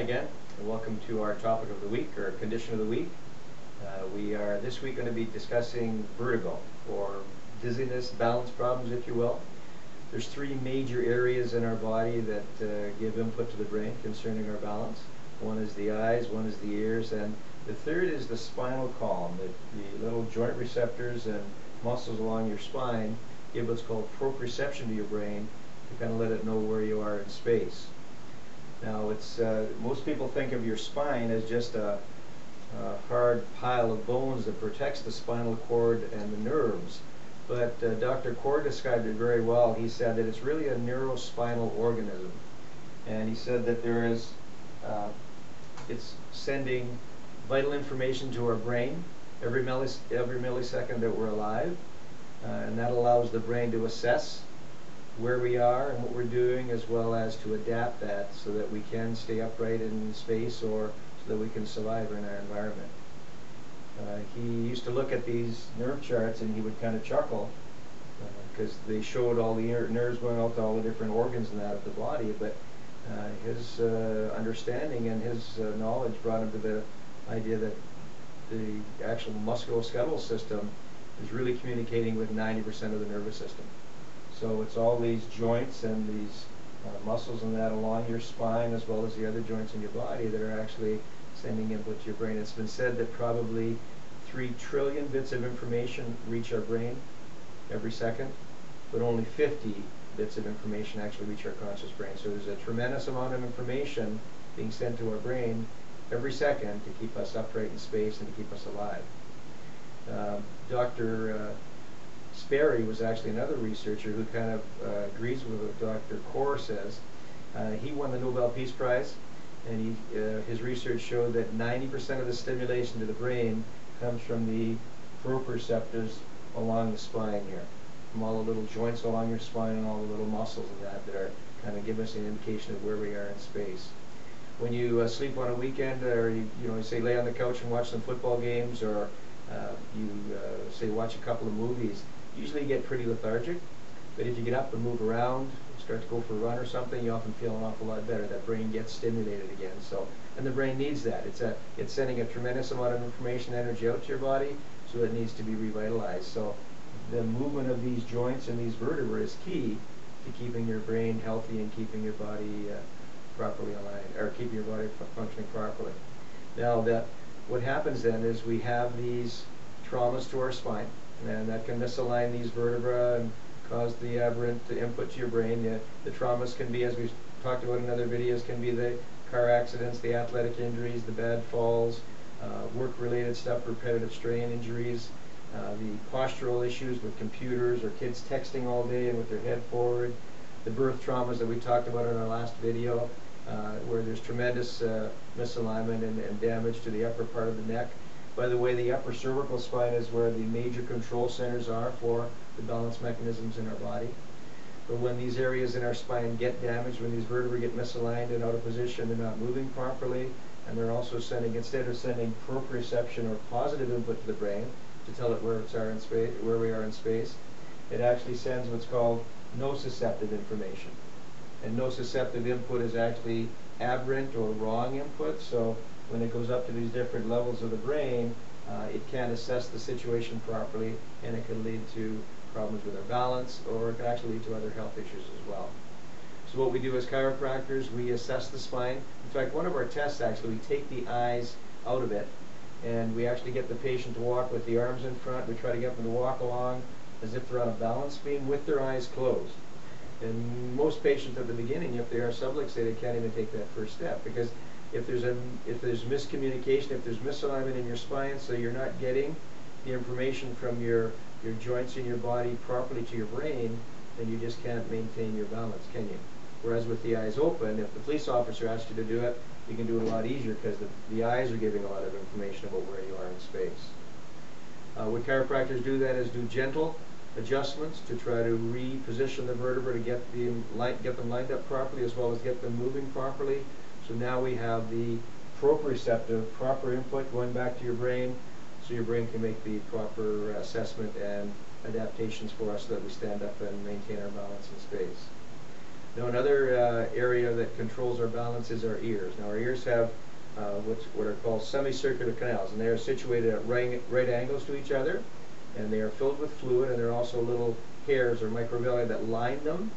again, and welcome to our topic of the week, or condition of the week. We are this week going to be discussing vertigo, or dizziness, balance problems, if you will. There's three major areas in our body that give input to the brain concerning our balance. One is the eyes, one is the ears, and the third is the spinal column. The little joint receptors and muscles along your spine give what's called proprioception to your brain to kind of let it know where you are in space. Now, most people think of your spine as just a hard pile of bones that protects the spinal cord and the nerves, but Dr. Cord described it very well. He said that it's really a neurospinal organism, and he said that it's sending vital information to our brain every millisecond that we're alive, and that allows the brain to assess where we are and what we're doing, as well as to adapt that so that we can stay upright in space, or so that we can survive in our environment. He used to look at these nerve charts and he would kind of chuckle because they showed all the nerves going out to all the different organs and that of the body, but his understanding and his knowledge brought him to the idea that the actual musculoskeletal system is really communicating with 90% of the nervous system. So it's all these joints and these muscles and that along your spine, as well as the other joints in your body, that are actually sending input to your brain. It's been said that probably 3 trillion bits of information reach our brain every second, but only 50 bits of information actually reach our conscious brain. So there's a tremendous amount of information being sent to our brain every second to keep us upright in space and to keep us alive. Dr. Sperry was actually another researcher who kind of agrees with what Dr. Kaur says. He won the Nobel Peace Prize, and his research showed that 90% of the stimulation to the brain comes from the proprioceptors along the spine here, from all the little joints along your spine and all the little muscles and that are kind of give us an indication of where we are in space. When you sleep on a weekend, or you say lay on the couch and watch some football games, or you say watch a couple of movies, usually you get pretty lethargic, but if you get up and move around, start to go for a run or something, you often feel an awful lot better. That brain gets stimulated again. And the brain needs that. It's sending a tremendous amount of information, energy out to your body, so it needs to be revitalized. So the movement of these joints and these vertebrae is key to keeping your brain healthy and keeping your body properly aligned, or keeping your body functioning properly. Now, what happens then is we have these traumas to our spine, and that can misalign these vertebrae and cause the aberrant input to your brain. The traumas can be, as we've talked about in other videos, can be the car accidents, the athletic injuries, the bad falls, work-related stuff, repetitive strain injuries, the postural issues with computers, or kids texting all day and with their head forward, the birth traumas that we talked about in our last video, where there's tremendous misalignment and damage to the upper part of the neck. By the way, the upper cervical spine is where the major control centers are for the balance mechanisms in our body. But when these areas in our spine get damaged, when these vertebrae get misaligned and out of position, they're not moving properly, and they're also sending, instead of sending proprioception or positive input to the brain to tell it where we are in space, it actually sends what's called nociceptive information. And nociceptive input is actually aberrant or wrong input. So when it goes up to these different levels of the brain, it can't assess the situation properly, and it can lead to problems with our balance, or it can actually lead to other health issues as well. So what we do as chiropractors, we assess the spine. In fact, one of our tests, actually, we take the eyes out of it, and we actually get the patient to walk with the arms in front. We try to get them to walk along as if they're on a balance beam with their eyes closed. And most patients at the beginning, if they are subluxated, can't even take that first step, because if there's miscommunication, if there's misalignment in your spine, so you're not getting the information from your joints in your body properly to your brain, then you just can't maintain your balance, can you? Whereas with the eyes open, if the police officer asks you to do it, you can do it a lot easier, because the eyes are giving a lot of information about where you are in space. What chiropractors do then is do gentle adjustments to try to reposition the vertebra to get them lined up properly, as well as get them moving properly. So now we have the proprioceptive, proper input going back to your brain, so your brain can make the proper assessment and adaptations for us so that we stand up and maintain our balance in space. Now another area that controls our balance is our ears. Now our ears have what are called semicircular canals, and they are situated at right angles to each other, and they are filled with fluid, and there are also little hairs or microvilli that line them,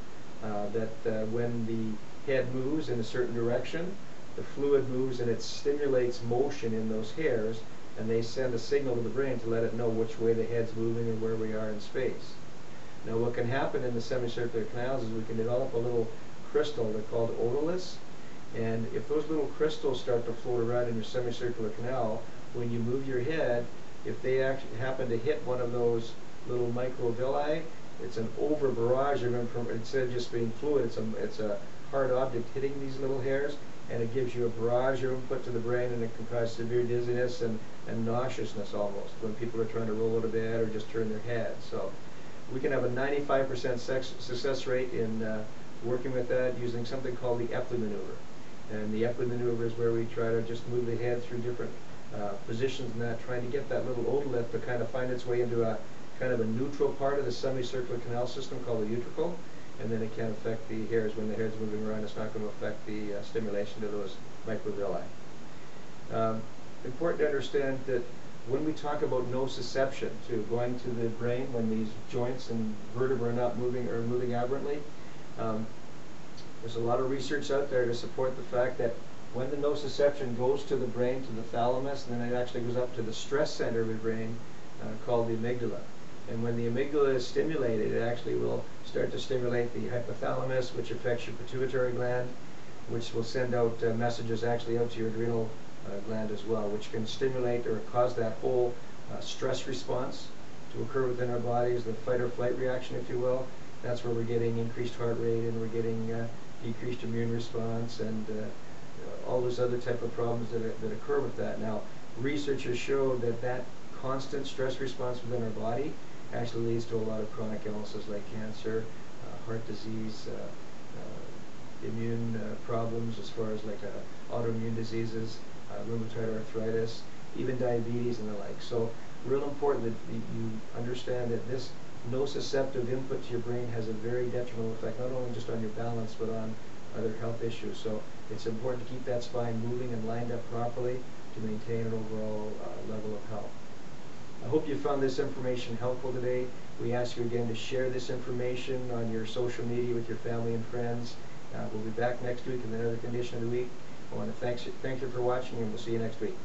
when the head moves in a certain direction, the fluid moves and it stimulates motion in those hairs, and they send a signal to the brain to let it know which way the head's moving or where we are in space. Now what can happen in the semicircular canals is we can develop a little crystal, they're called otoliths, and if those little crystals start to float around in your semicircular canal, when you move your head, if they actually happen to hit one of those little microvilli, it's an over barrage of information. Instead of just being fluid, it's a hard object hitting these little hairs, and it gives you a barrage of input to the brain, and it can cause severe dizziness and nauseousness almost when people are trying to roll out of bed or just turn their head. So we can have a 95% success rate in working with that using something called the Epley maneuver. And the Epley maneuver is where we try to just move the head through different positions and that, trying to get that little otolith to kind of find its way into a kind of a neutral part of the semicircular canal system called the utricle, and then it can affect the hairs. When the hair's moving around, it's not going to affect the stimulation to those microvilli. Important to understand that when we talk about nociception, to going to the brain when these joints and vertebrae are not moving or moving aberrantly, there's a lot of research out there to support the fact that when the nociception goes to the brain, to the thalamus, and then it actually goes up to the stress center of the brain called the amygdala. And when the amygdala is stimulated, it actually will start to stimulate the hypothalamus, which affects your pituitary gland, which will send out messages actually out to your adrenal gland as well, which can stimulate or cause that whole stress response to occur within our bodies, the fight or flight reaction, if you will. That's where we're getting increased heart rate, and we're getting decreased immune response, and all those other type of problems that occur with that. Now, researchers show that constant stress response within our body actually leads to a lot of chronic illnesses like cancer, heart disease, immune problems as far as like autoimmune diseases, rheumatoid arthritis, even diabetes and the like. So real important that you understand that this nociceptive input to your brain has a very detrimental effect, not only just on your balance, but on other health issues. So it's important to keep that spine moving and lined up properly to maintain an overall level of health. I hope you found this information helpful today. We ask you again to share this information on your social media with your family and friends. We'll be back next week with another condition of the week. I want to thank you for watching, and we'll see you next week.